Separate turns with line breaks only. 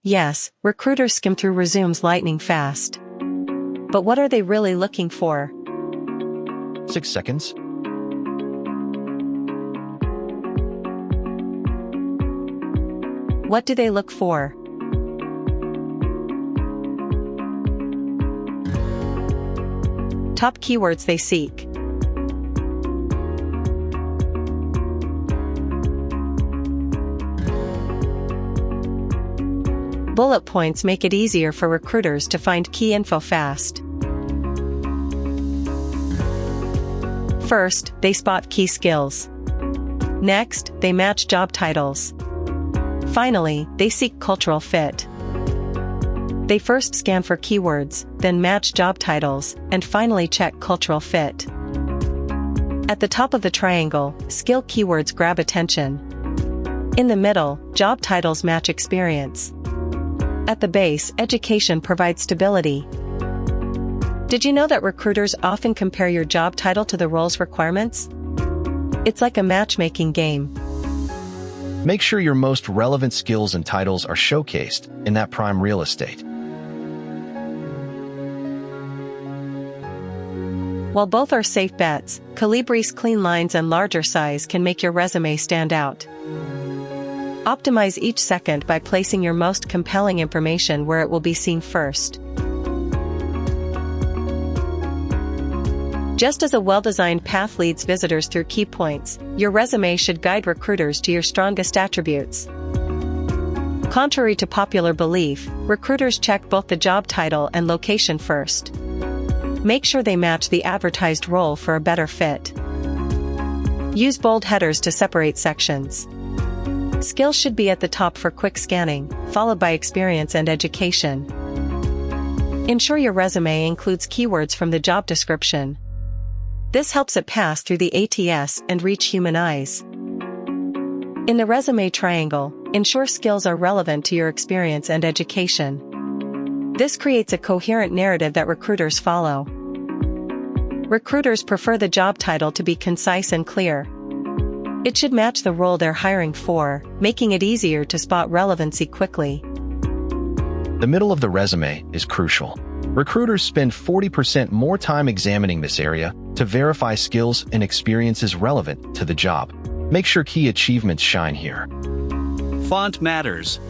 Yes, recruiters skim through resumes lightning fast. But what are they really looking for?
6 seconds.
What do they look for? Top keywords they seek. Bullet points make it easier for recruiters to find key info fast. First, they spot key skills. Next, they match job titles. Finally, they seek cultural fit. They first scan for keywords, then match job titles, and finally check cultural fit. At the top of the triangle, skill keywords grab attention. In the middle, job titles match experience. At the base, education provides stability. Did you know that recruiters often compare your job title to the role's requirements? It's like a matchmaking game.
Make sure your most relevant skills and titles are showcased in that prime real estate.
While both are safe bets, Calibri's clean lines and larger size can make your resume stand out. Optimize each second by placing your most compelling information where it will be seen first. Just as a well-designed path leads visitors through key points, your resume should guide recruiters to your strongest attributes. Contrary to popular belief, recruiters check both the job title and location first. Make sure they match the advertised role for a better fit. Use bold headers to separate sections. Skills should be at the top for quick scanning, followed by experience and education. Ensure your resume includes keywords from the job description. This helps it pass through the ATS and reach human eyes. In the resume triangle, ensure skills are relevant to your experience and education. This creates a coherent narrative that recruiters follow. Recruiters prefer the job title to be concise and clear. It should match the role they're hiring for, making it easier to spot relevancy quickly.
The middle of the resume is crucial. Recruiters spend 40% more time examining this area to verify skills and experiences relevant to the job. Make sure key achievements shine here.
Font matters.